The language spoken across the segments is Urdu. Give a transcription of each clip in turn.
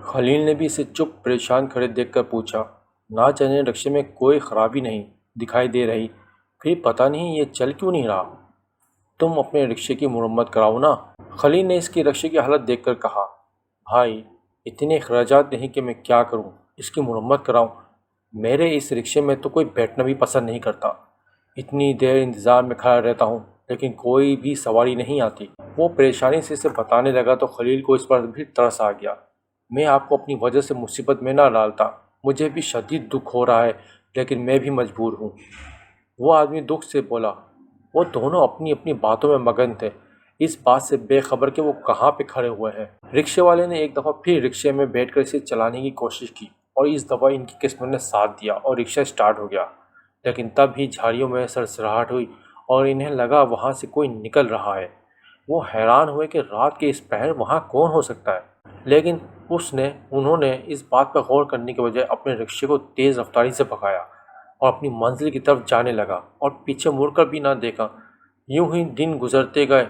خلیل نے بھی اسے چپ پریشان کھڑے دیکھ کر پوچھا، نہ جانے رکشے میں کوئی خرابی نہیں دکھائی دے رہی، پھر پتہ نہیں یہ چل کیوں نہیں رہا؟ تم اپنے رکشے کی مرمت کراؤ نا۔ خلیل نے اس کی رکشے کی حالت دیکھ کر کہا، بھائی اتنے اخراجات نہیں کہ میں کیا کروں، اس کی مرمت کراؤں؟ میرے اس رکشے میں تو کوئی بیٹھنا بھی پسند نہیں کرتا، اتنی دیر انتظار میں کھڑا رہتا ہوں لیکن کوئی بھی سواری نہیں آتی۔ وہ پریشانی سے اسے بتانے لگا تو خلیل کو اس پر بھی ترس آ گیا۔ میں آپ کو اپنی وجہ سے مصیبت میں نہ ڈالتا، مجھے بھی شدید دکھ ہو رہا ہے لیکن میں بھی مجبور ہوں۔ وہ آدمی دکھ سے بولا۔ وہ دونوں اپنی اپنی باتوں میں مگن تھے، اس بات سے بے خبر کہ وہ کہاں پہ کھڑے ہوئے ہیں۔ رکشے والے نے ایک دفعہ پھر رکشے میں بیٹھ کر اسے چلانے کی کوشش کی اور اس دفعہ ان کی قسمت نے ساتھ دیا اور رکشہ اسٹارٹ ہو گیا، لیکن تب ہی جھاڑیوں میں سرسراہٹ ہوئی اور انہیں لگا وہاں سے کوئی نکل رہا ہے۔ وہ حیران ہوئے کہ رات کے اس پہر وہاں کون ہو سکتا ہے، لیکن انہوں نے اس بات پر غور کرنے کے بجائے اپنے رکشے کو تیز رفتاری سے بھگایا اور اپنی منزل کی طرف جانے لگا اور پیچھے مڑ کر بھی نہ دیکھا۔ یوں ہی دن گزرتے گئے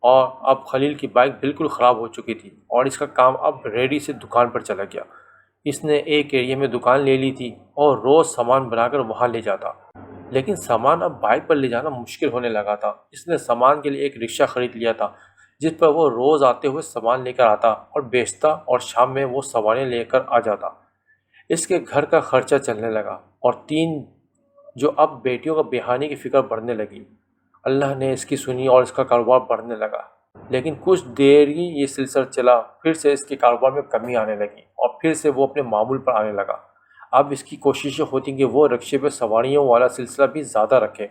اور اب خلیل کی بائک بالکل خراب ہو چکی تھی اور اس کا کام اب ریڈی سے دکان پر چلا گیا۔ اس نے ایک ایریے میں دکان لے لی تھی اور روز سامان بنا کر وہاں لے جاتا، لیکن سامان اب بائک پر لے جانا مشکل ہونے لگا تھا۔ اس نے سامان کے لیے ایک رکشہ خرید لیا تھا جس پر وہ روز آتے ہوئے سامان لے کر آتا اور بیچتا اور شام میں وہ سواریں لے کر آ جاتا۔ اس کے گھر کا خرچہ چلنے لگا اور جو اب بیٹیوں کا بیاہنے کی فکر بڑھنے لگی۔ اللہ نے اس کی سنی اور اس کا کاروبار بڑھنے لگا، لیکن کچھ دیر ہی یہ سلسلہ چلا، پھر سے اس کے کاروبار میں کمی آنے لگی اور پھر سے وہ اپنے معمول پر آنے لگا۔ اب اس کی کوششیں ہوتی کہ وہ رکشے پہ سواریوں والا سلسلہ بھی زیادہ رکھے۔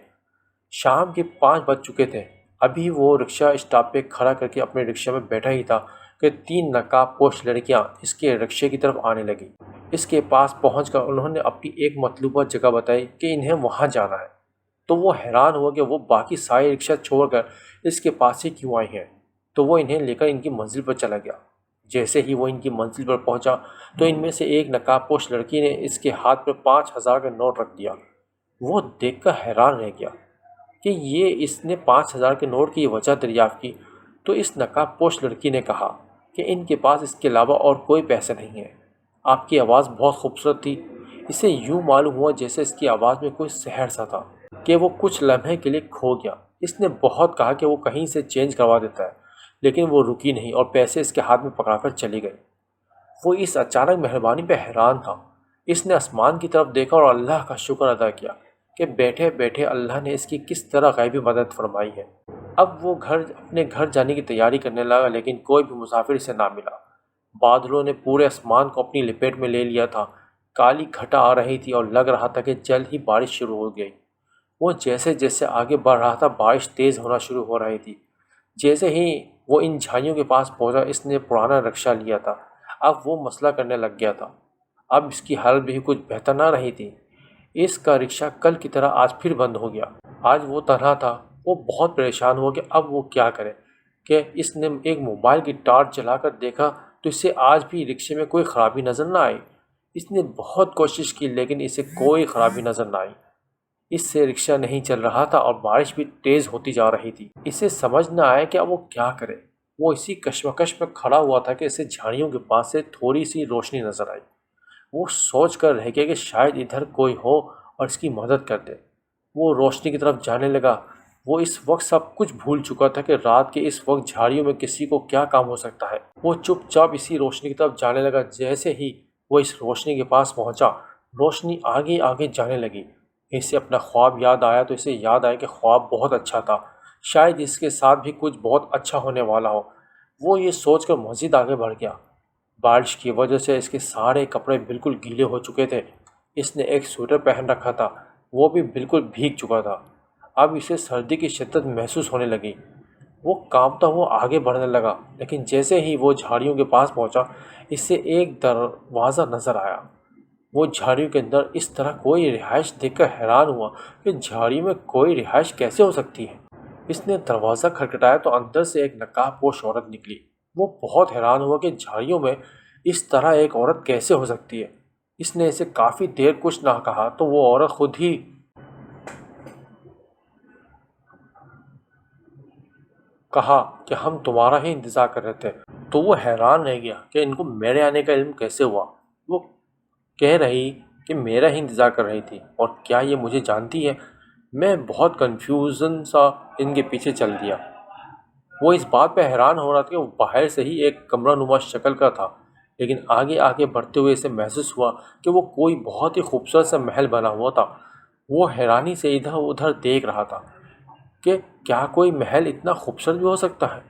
شام کے 5 بج چکے تھے، ابھی وہ رکشہ اسٹاپ پہ کھڑا کر کے اپنے رکشے میں بیٹھا ہی تھا کہ 3 نقاب پوش لڑکیاں اس کے رکشے کی طرف آنے لگیں۔ اس کے پاس پہنچ کر انہوں نے اپنی ایک مطلوبہ جگہ بتائی کہ انہیں وہاں جانا ہے، تو وہ حیران ہوا کہ وہ باقی سارے رکشہ چھوڑ کر اس کے پاس ہی کیوں آئی ہیں، تو وہ انہیں لے کر ان کی منزل پر چلا گیا۔ جیسے ہی وہ ان کی منزل پر پہنچا تو ان میں سے ایک نقاب پوش لڑکی نے اس کے ہاتھ پر 5,000 کا نوٹ رکھ دیا۔ وہ دیکھ کر حیران رہ گیا کہ اس نے 5,000 کے نوٹ کی وجہ دریافت کی تو اس نقاب پوش لڑکی نے کہا کہ ان کے پاس اس کے علاوہ اور کوئی پیسے نہیں ہیں۔ آپ کی آواز بہت خوبصورت تھی۔ اسے یوں معلوم ہوا جیسے اس کی آواز میں کوئی سحر سا تھا کہ وہ کچھ لمحے کے لیے کھو گیا۔ اس نے بہت کہا کہ وہ کہیں سے چینج کروا دیتا ہے، لیکن وہ رکی نہیں اور پیسے اس کے ہاتھ میں پکڑا کر چلی گئی۔ وہ اس اچانک مہربانی پہ حیران تھا۔ اس نے آسمان کی طرف دیکھا اور اللہ کا شکر ادا کیا کہ بیٹھے بیٹھے اللہ نے اس کی کس طرح غیبی مدد فرمائی ہے۔ اب وہ اپنے گھر جانے کی تیاری کرنے لگا، لیکن کوئی بھی مسافر اسے نہ ملا۔ بادلوں نے پورے آسمان کو اپنی لپیٹ میں لے لیا تھا، کالی گھٹا آ رہی تھی اور لگ رہا تھا کہ جلد ہی بارش شروع ہو گئی۔ وہ جیسے جیسے آگے بڑھ رہا تھا بارش تیز ہونا شروع ہو رہی تھی۔ جیسے ہی وہ ان جھاڑیوں کے پاس پہنچا، اس نے پرانا رکشہ لیا تھا، اب وہ مسئلہ کرنے لگ گیا تھا۔ اب اس کی حالت بھی کچھ بہتر نہ رہی تھی۔ اس کا رکشہ کل کی طرح آج پھر بند ہو گیا۔ آج وہ تنہا تھا۔ وہ بہت پریشان ہوا کہ اب وہ کیا کرے کہ اس نے ایک موبائل کی ٹارچ جلا کر دیکھا تو اسے آج بھی رکشے میں کوئی خرابی نظر نہ آئی۔ اس نے بہت کوشش کی لیکن اسے کوئی خرابی نظر نہ آئی۔ اس سے رکشہ نہیں چل رہا تھا اور بارش بھی تیز ہوتی جا رہی تھی۔ اسے سمجھ نہ آیا کہ اب وہ کیا کرے۔ وہ اسی کشمکش میں کھڑا ہوا تھا کہ اسے جھاڑیوں کے پاس سے تھوڑی سی روشنی نظر آئی۔ وہ سوچ کر رہ گیا کہ شاید ادھر کوئی ہو اور اس کی مدد کر دے۔ وہ روشنی کی طرف جانے لگا۔ وہ اس وقت سب کچھ بھول چکا تھا کہ رات کے اس وقت جھاڑیوں میں کسی کو کیا کام ہو سکتا ہے۔ وہ چپ چاپ اسی روشنی کی طرف جانے لگا۔ جیسے ہی وہ اس روشنی کے پاس پہنچا، روشنی آگے آگے جانے لگی۔ اسے اپنا خواب یاد آیا تو اسے یاد آیا کہ خواب بہت اچھا تھا، شاید اس کے ساتھ بھی کچھ بہت اچھا ہونے والا ہو۔ وہ یہ سوچ کر مزید آگے بڑھ گیا۔ بارش کی وجہ سے اس کے سارے کپڑے بالکل گیلے ہو چکے تھے۔ اس نے ایک سویٹر پہن رکھا تھا، وہ بھی بالکل بھیگ چکا تھا۔ اب اسے سردی کی شدت محسوس ہونے لگی۔ وہ کانپتا ہوا آگے بڑھنے لگا، لیکن جیسے ہی وہ جھاڑیوں کے پاس پہنچا، اسے ایک دروازہ نظر آیا۔ وہ جھاڑیوں کے اندر اس طرح کوئی رہائش دیکھ کر حیران ہوا کہ جھاڑیوں میں کوئی رہائش کیسے ہو سکتی ہے۔ اس نے دروازہ کھٹکھٹایا تو اندر سے ایک نقاب پوش عورت نکلی۔ وہ بہت حیران ہوا کہ جھاڑیوں میں اس طرح ایک عورت کیسے ہو سکتی ہے۔ اس نے اسے کافی دیر کچھ نہ کہا تو وہ عورت خود ہی کہا کہ ہم تمہارا ہی انتظار کر رہے تھے، تو وہ حیران رہ گیا کہ ان کو میرے آنے کا علم کیسے ہوا۔ وہ کہہ رہی کہ میرا ہی انتظار کر رہی تھی اور کیا یہ مجھے جانتی ہے۔ میں بہت کنفیوژن سا ان کے پیچھے چل دیا۔ وہ اس بات پہ حیران ہو رہا تھا کہ وہ باہر سے ہی ایک کمرہ نما شکل کا تھا، لیکن آگے آگے بڑھتے ہوئے اسے محسوس ہوا کہ وہ کوئی بہت ہی خوبصورت سا محل بنا ہوا تھا۔ وہ حیرانی سے ادھر ادھر دیکھ رہا تھا کہ کیا کوئی محل اتنا خوبصورت بھی ہو سکتا ہے۔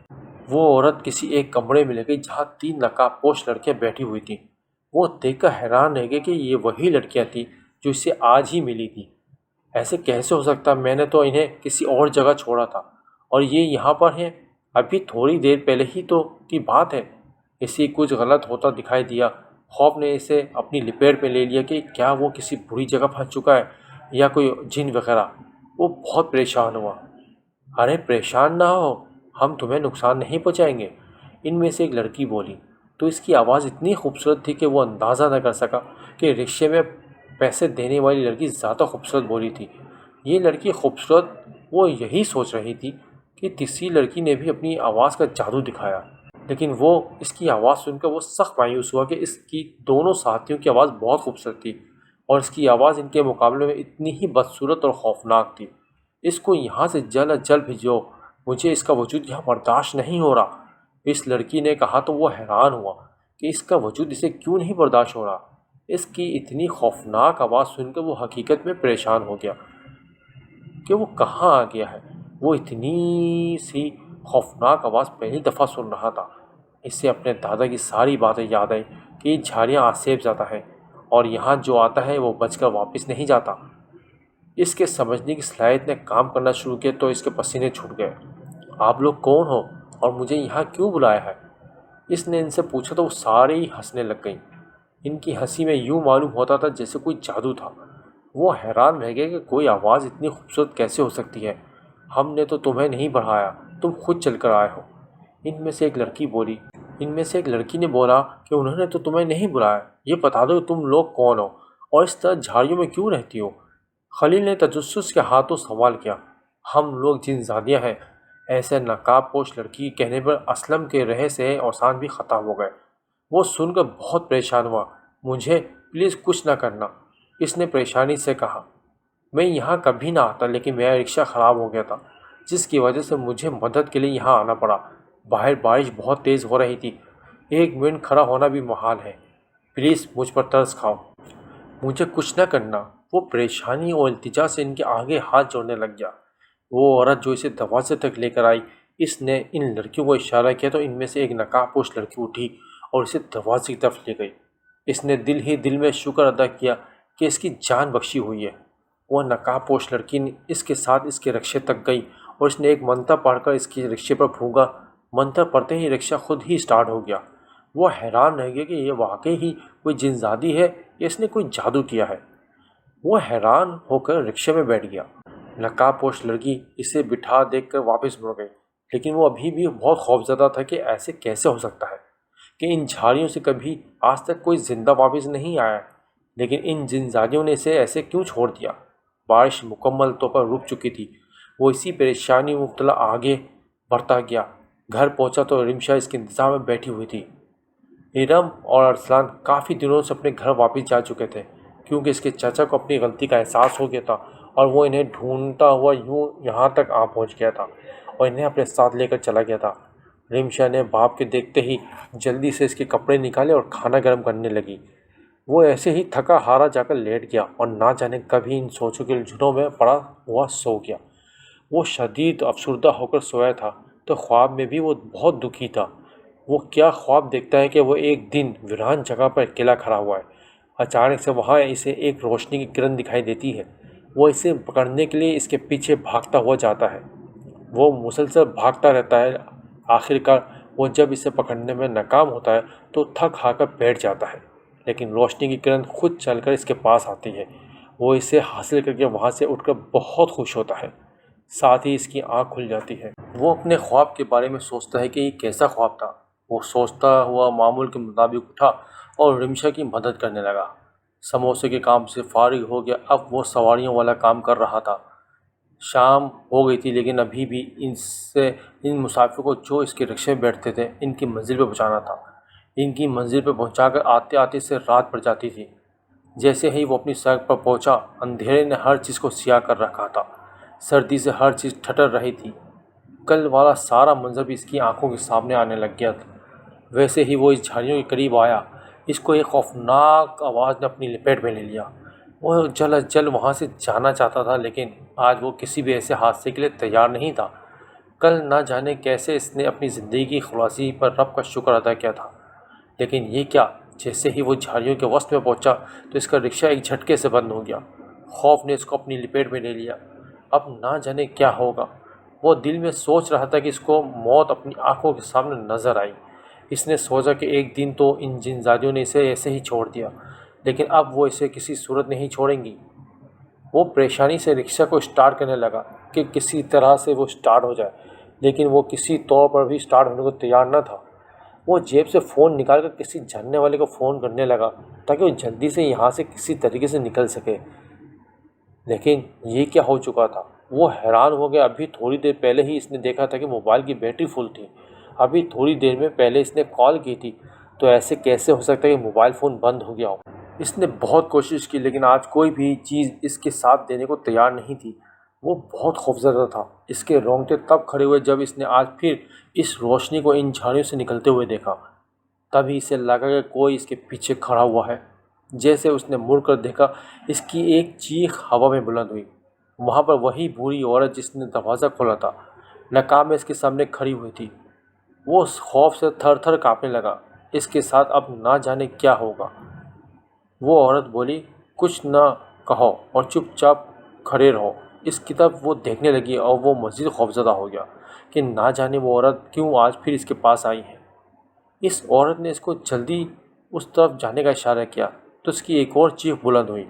وہ عورت کسی ایک کمرے میں لے گئی جہاں 3 نقاب پوش لڑکیاں بیٹھی ہوئی تھیں۔ وہ دیکھ کر حیران رہ گئے کہ یہ وہی لڑکیاں تھیں جو اسے آج ہی ملی تھیں۔ ایسے کیسے ہو سکتا؟ میں نے تو انہیں کسی اور جگہ چھوڑا تھا اور یہ یہاں پر ہیں۔ ابھی تھوڑی دیر پہلے ہی تو کی بات ہے۔ اسے کچھ غلط ہوتا دکھائی دیا۔ خوف نے اسے اپنی لپیٹ میں لے لیا کہ کیا وہ کسی بری جگہ پھنس چکا ہے یا کوئی جن وغیرہ۔ وہ بہت پریشان ہوا۔ ارے پریشان نہ ہو، ہم تمہیں نقصان نہیں پہنچائیں گے، ان میں سے ایک لڑکی بولی۔ تو اس کی آواز اتنی خوبصورت تھی کہ وہ اندازہ نہ کر سکا کہ رکشے میں پیسے دینے والی لڑکی زیادہ خوبصورت بولی تھی۔ یہ لڑکی خوبصورت، وہ یہی سوچ رہی تھی کہ تیسری لڑکی نے بھی اپنی آواز کا جادو دکھایا، لیکن وہ اس کی آواز سن کر وہ سخت مایوس ہوا کہ اس کی دونوں ساتھیوں کی آواز بہت خوبصورت تھی اور اس کی آواز ان کے مقابلے میں اتنی ہی بدصورت اور خوفناک تھی۔ اس کو یہاں سے جلد از جلد بھیجو، مجھے اس کا وجود یہاں برداشت نہیں ہو رہا۔ اس لڑکی نے کہا تو وہ حیران ہوا کہ اس کا وجود اسے کیوں نہیں برداشت ہو رہا۔ اس کی اتنی خوفناک آواز سن کر وہ حقیقت میں پریشان ہو گیا کہ وہ کہاں آ گیا ہے۔ وہ اتنی سی خوفناک آواز پہلی دفعہ سن رہا تھا۔ اسے اپنے دادا کی ساری باتیں یاد آئیں کہ یہ جھاڑیاں آسیب زدہ ہیں اور یہاں جو آتا ہے وہ بچ کر واپس نہیں جاتا۔ اس کے سمجھنے کی صلاحیت نے کام کرنا شروع کیا تو اس کے پسینے چھوٹ گئے۔ آپ لوگ کون ہو اور مجھے یہاں کیوں بلایا ہے؟ اس نے ان سے پوچھا تو وہ سارے ہی ہنسنے لگ گئیں۔ ان کی ہنسی میں یوں معلوم ہوتا تھا جیسے کوئی جادو تھا۔ وہ حیران رہ گئے کہ کوئی آواز اتنی خوبصورت کیسے ہو سکتی ہے۔ ہم نے تو تمہیں نہیں بڑھایا، تم خود چل کر آئے ہو، ان میں سے ایک لڑکی بولی۔ ان میں سے ایک لڑکی نے بولا کہ انہوں نے تو تمہیں نہیں بلایا، یہ بتا دو کہ تم لوگ کون ہو اور اس طرح جھاڑیوں میں کیوں رہتی ہو؟ خلیل نے تجسس کے ہاتھوں سوال کیا۔ ہم لوگ جن زادیاں ہیں۔ ایسے نقاب پوش لڑکی کے کہنے پر اسلم کے رہے سے اوسان بھی ختم ہو گئے۔ وہ سن کر بہت پریشان ہوا۔ مجھے پلیز کچھ نہ کرنا، اس نے پریشانی سے کہا۔ میں یہاں کبھی نہ آتا لیکن میرا رکشہ خراب ہو گیا تھا جس کی وجہ سے مجھے مدد کے لیے یہاں آنا پڑا۔ باہر بارش بہت تیز ہو رہی تھی، 1 منٹ کھڑا ہونا بھی محال ہے۔ پلیز مجھ پر ترس کھاؤ، مجھے کچھ نہ کرنا۔ وہ پریشانی اور التجا سے ان کے آگے ہاتھ جوڑنے لگ گیا۔ وہ عورت جو اسے دروازے تک لے کر آئی، اس نے ان لڑکیوں کو اشارہ کیا تو ان میں سے ایک نقاب پوش لڑکی اٹھی اور اسے دروازے کی طرف لے گئی۔ اس نے دل ہی دل میں شکر ادا کیا کہ اس کی جان بخشی ہوئی ہے۔ وہ نقاب پوش لڑکی اس کے ساتھ اس کے رکشے تک گئی اور اس نے ایک منتر پڑھ کر اس کے رکشے پر پھونکا۔ منتر پڑھتے ہی رکشہ خود ہی سٹارٹ ہو گیا۔ وہ حیران رہ گیا کہ یہ واقعی ہی کوئی جن زادی ہے یا اس نے کوئی جادو کیا ہے۔ وہ حیران ہو کر رکشے میں بیٹھ گیا۔ نقاب پوش لڑکی اسے بٹھا دیکھ کر واپس مڑ گئی، لیکن وہ ابھی بھی بہت خوفزدہ تھا کہ ایسے کیسے ہو سکتا ہے کہ ان جھاڑیوں سے کبھی آج تک کوئی زندہ واپس نہیں آیا، لیکن ان جن زادیوں نے اسے ایسے کیوں چھوڑ دیا؟ بارش مکمل طور پر رک چکی تھی۔ وہ اسی پریشانی میں مبتلا آگے بڑھتا گیا۔ گھر پہنچا تو رمشا اس کے انتظار میں بیٹھی ہوئی تھی۔ ارم اور ارسلان کافی دنوں سے اپنے گھر واپس جا چکے تھے کیونکہ اس کے چچا کو اپنی غلطی کا احساس ہو گیا تھا اور وہ انہیں ڈھونڈتا ہوا یوں یہاں تک آ پہنچ گیا تھا اور انہیں اپنے ساتھ لے کر چلا گیا تھا۔ رمشا نے باپ کے دیکھتے ہی جلدی سے اس کے کپڑے نکالے اور کھانا گرم کرنے لگی۔ وہ ایسے ہی تھکا ہارا جا کر لیٹ گیا اور نہ جانے کبھی ان سوچوں کے الجھنوں میں پڑا ہوا سو گیا۔ وہ شدید افسردہ ہو کر سویا تھا تو خواب میں بھی وہ بہت دکھی تھا۔ وہ کیا خواب دیکھتا ہے کہ وہ ایک دن ویران جگہ پر اکیلا کھڑا ہوا ہے۔ اچانک سے وہاں اسے ایک روشنی کی کرن دکھائی دیتی ہے۔ وہ اسے پکڑنے کے لیے اس کے پیچھے بھاگتا ہوا جاتا ہے۔ وہ مسلسل بھاگتا رہتا ہے۔ آخر کار وہ جب اسے پکڑنے میں ناکام ہوتا ہے تو تھک ہار کر بیٹھ جاتا ہے، لیکن روشنی کی کرن خود چل کر اس کے پاس آتی ہے۔ وہ اسے حاصل کر کے وہاں سے اٹھ کر بہت خوش ہوتا ہے، ساتھ ہی اس کی آنکھ کھل جاتی ہے۔ وہ اپنے خواب کے بارے میں سوچتا ہے کہ یہ کیسا خواب تھا۔ وہ سوچتا ہوا معمول کے مطابق اٹھا اور رمشا کی مدد کرنے لگا۔ سموسے کے کام سے فارغ ہو گیا، اب وہ سواریوں والا کام کر رہا تھا۔ شام ہو گئی تھی لیکن ابھی بھی ان مسافروں کو جو اس کے رکشے میں بیٹھتے تھے ان کی منزل پہ پہنچانا تھا۔ ان کی منزل پہ پہنچا کر آتے آتے سے رات پڑ جاتی تھی۔ جیسے ہی وہ اپنی سڑک پر پہنچا اندھیرے نے ہر چیز کو سیاہ کر رکھا تھا، سردی سے ہر چیز ٹھٹر رہی تھی۔ کل والا سارا منظر بھی اس کی آنکھوں کے سامنے آنے لگ گیا تھا۔ ویسے ہی وہ اس جھاڑیوں کے قریب آیا، اس کو ایک خوفناک آواز نے اپنی لپیٹ میں لے لیا۔ وہ جل وہاں سے جانا چاہتا تھا لیکن آج وہ کسی بھی ایسے حادثے کے لیے تیار نہیں تھا۔ کل نہ جانے کیسے اس نے اپنی زندگی کی خلاصی پر رب کا شکر ادا کیا تھا، لیکن یہ کیا، جیسے ہی وہ جھاڑیوں کے وسط میں پہنچا تو اس کا رکشہ ایک جھٹکے سے بند ہو گیا۔ خوف نے اس کو اپنی لپیٹ میں لے لیا۔ اب نہ جانے کیا ہوگا۔ وہ دل میں سوچ رہا تھا کہ اس کو موت اپنی آنکھوں کے سامنے نظر آئی۔ اس نے سوچا کہ ایک دن تو ان جنزادیوں نے اسے ایسے ہی چھوڑ دیا، لیکن اب وہ اسے کسی صورت نہیں چھوڑیں گی۔ وہ پریشانی سے رکشہ کو اسٹارٹ کرنے لگا کہ کسی طرح سے وہ اسٹارٹ ہو جائے، لیکن وہ کسی طور پر بھی اسٹارٹ ہونے کو تیار نہ تھا۔ وہ جیب سے فون نکال کر کسی جاننے والے کو فون کرنے لگا تاکہ وہ جلدی سے یہاں سے کسی طریقے سے نکل سکے، لیکن یہ کیا ہو چکا تھا۔ وہ حیران ہو گیا۔ ابھی تھوڑی دیر پہلے ہی اس نے دیکھا تھا کہ موبائل کی بیٹری فل تھی، ابھی تھوڑی دیر میں پہلے اس نے کال کی تھی، تو ایسے کیسے ہو سکتا ہے کہ موبائل فون بند ہو گیا ہو۔ اس نے بہت کوشش کی لیکن آج کوئی بھی چیز اس کے ساتھ دینے کو تیار نہیں تھی۔ وہ بہت خوفزدہ تھا۔ اس کے رونگٹے تب کھڑے ہوئے جب اس نے آج پھر اس روشنی کو ان جھاڑیوں سے نکلتے ہوئے دیکھا۔ تبھی اسے لگا کہ کوئی اس کے پیچھے کھڑا ہوا ہے۔ جیسے اس نے مڑ کر دیکھا، اس کی ایک چیخ ہوا میں بلند ہوئی۔ وہاں پر وہی بوڑھی عورت جس نے دروازہ کھولا تھا، نقاب میں اس کے سامنے کھڑی ہوئی تھی۔ وہ اس خوف سے تھر تھر کانپنے لگا۔ اس کے ساتھ اب نہ جانے کیا ہوگا۔ وہ عورت بولی، کچھ نہ کہو اور چپ چاپ کھڑے رہو۔ اس کی طرف وہ دیکھنے لگی اور وہ مزید خوفزدہ ہو گیا کہ نہ جانے وہ عورت کیوں آج پھر اس کے پاس آئی ہے۔ اس عورت نے اس کو جلدی اس طرف جانے کا اشارہ کیا تو اس کی ایک اور چیخ بلند ہوئی۔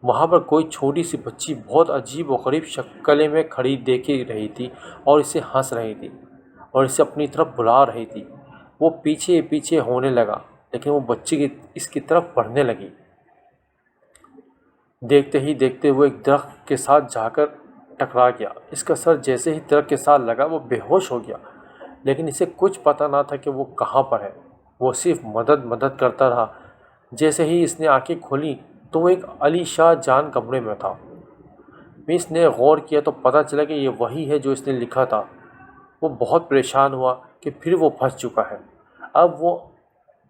وہاں پر کوئی چھوٹی سی بچی بہت عجیب و غریب شکل میں کھڑی دیکھ رہی تھی اور اسے ہنس رہی تھی اور اسے اپنی طرف بلا رہی تھی۔ وہ پیچھے پیچھے ہونے لگا لیکن وہ بچی اس کی طرف بڑھنے لگی۔ دیکھتے ہی دیکھتے وہ ایک درخت کے ساتھ جا کر ٹکرا گیا۔ اس کا سر جیسے ہی درخت کے ساتھ لگا وہ بے ہوش ہو گیا، لیکن اسے کچھ پتہ نہ تھا کہ وہ کہاں پر ہے۔ وہ صرف مدد کرتا رہا۔ جیسے ہی اس نے آنکھیں کھولیں تو وہ ایک علی شاہ جان کمرے میں تھا۔ اس نے غور کیا تو پتہ چلا کہ یہ وہی ہے جو اس نے لکھا تھا۔ وہ بہت پریشان ہوا کہ پھر وہ پھنس چکا ہے۔ اب وہ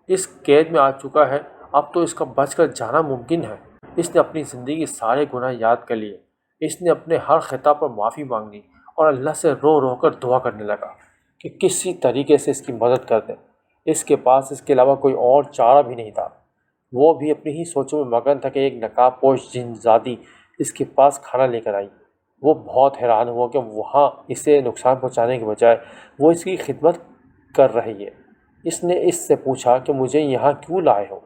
اس قید میں آ چکا ہے، اب تو اس کا بچ کر جانا ممکن ہے۔ اس نے اپنی زندگی کے سارے گناہ یاد کر لیے۔ اس نے اپنے ہر خطا پر معافی مانگ لی اور اللہ سے رو رو کر دعا کرنے لگا کہ کسی طریقے سے اس کی مدد کر دے۔ اس کے پاس اس کے علاوہ کوئی اور چارہ بھی نہیں تھا۔ وہ بھی اپنی ہی سوچوں میں مگن تھا کہ ایک نقاب پوش جن زادی اس کے پاس کھانا لے کر آئی۔ وہ بہت حیران ہوا کہ وہاں اسے نقصان پہنچانے کے بجائے وہ اس کی خدمت کر رہی ہے۔ اس نے اس سے پوچھا کہ مجھے یہاں کیوں لائے ہو؟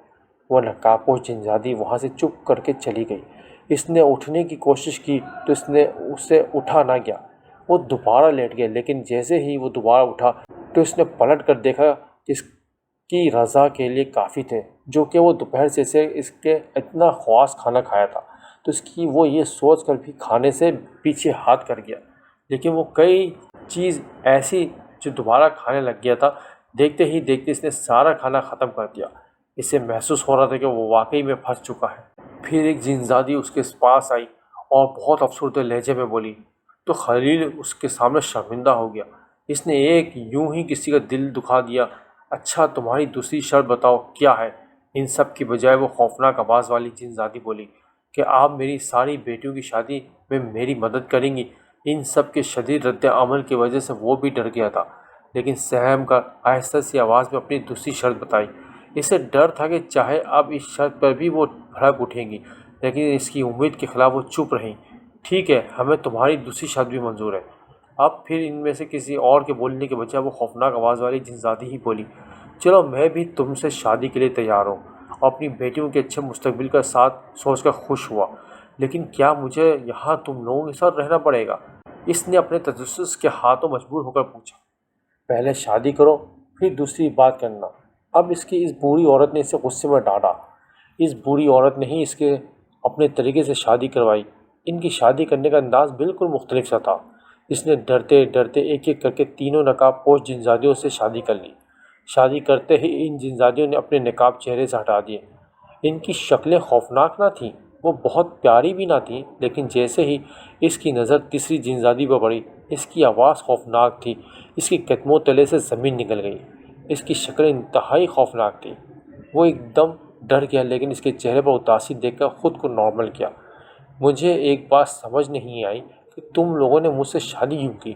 وہ نقاب پوش جن زادی وہاں سے چپ کر کے چلی گئی۔ اس نے اٹھنے کی کوشش کی تو اسے اٹھا نہ گیا۔ وہ دوبارہ لیٹ گیا، لیکن جیسے ہی وہ دوبارہ اٹھا تو اس نے پلٹ کر دیکھا کہ اس کی رضا کے لیے کافی تھے، جو کہ وہ دوپہر سے اس کے اتنا خواص کھانا کھایا تھا، تو وہ یہ سوچ کر بھی کھانے سے پیچھے ہاتھ کر گیا۔ لیکن وہ کئی چیز ایسی جو دوبارہ کھانے لگ گیا تھا۔ دیکھتے ہی دیکھتے اس نے سارا کھانا ختم کر دیا۔ اسے محسوس ہو رہا تھا کہ وہ واقعی میں پھنس چکا ہے۔ پھر ایک جنزادی اس کے پاس آئی اور بہت افسردہ لہجے میں بولی تو خلیل اس کے سامنے شرمندہ ہو گیا۔ اس نے ایک یوں ہی کسی کا دل دکھا دیا۔ اچھا تمہاری دوسری شرط بتاؤ کیا ہے؟ ان سب کی بجائے وہ خوفناک آواز والی جنزادی بولی کہ آپ میری ساری بیٹیوں کی شادی میں میری مدد کریں گی۔ ان سب کے شدید رد عمل کی وجہ سے وہ بھی ڈر گیا تھا، لیکن سہم کر آہستہ سی آواز میں اپنی دوسری شرط بتائی۔ اسے ڈر تھا کہ چاہے اب اس شرط پر بھی وہ بھڑک اٹھیں گی، لیکن اس کی امید کے خلاف وہ چپ رہیں۔ ٹھیک ہے، ہمیں تمہاری دوسری شرط بھی منظور ہے۔ اب پھر ان میں سے کسی اور کے بولنے کے بجائے وہ خوفناک آواز والی جنزادی ہی بولی، چلو میں بھی تم سے شادی کے لیے تیار ہوں اور اپنی بیٹیوں کے اچھے مستقبل کا ساتھ سوچ کر خوش ہوا، لیکن کیا مجھے یہاں تم لوگوں کے ساتھ رہنا پڑے گا؟ اس نے اپنے تجسس کے ہاتھوں مجبور ہو کر پوچھا۔ پہلے شادی کرو پھر دوسری بات کرنا۔ اب اس بوڑھی عورت نے اسے غصے میں ڈانٹا۔ اس بوڑھی عورت نے ہی اس کے اپنے طریقے سے شادی کروائی۔ ان کی شادی کرنے کا انداز بالکل مختلف سا تھا۔ اس نے ڈرتے ڈرتے ایک ایک کر کے تینوں نقاب پوش جنزادیوں سے شادی کر لی۔ شادی کرتے ہی ان جنزادیوں نے اپنے نقاب چہرے سے ہٹا دیے۔ ان کی شکلیں خوفناک نہ تھیں، وہ بہت پیاری بھی نہ تھیں، لیکن جیسے ہی اس کی نظر تیسری جنزادی پر پڑی، اس کی آواز خوفناک تھی، اس کے قدموں تلے سے زمین نکل گئی۔ اس کی شکل انتہائی خوفناک تھی۔ وہ ایک دم ڈر گیا، لیکن اس کے چہرے پر اداسی دیکھ کر خود کو نارمل کیا۔ مجھے ایک بات سمجھ نہیں آئی کہ تم لوگوں نے مجھ سے شادی کیوں کی؟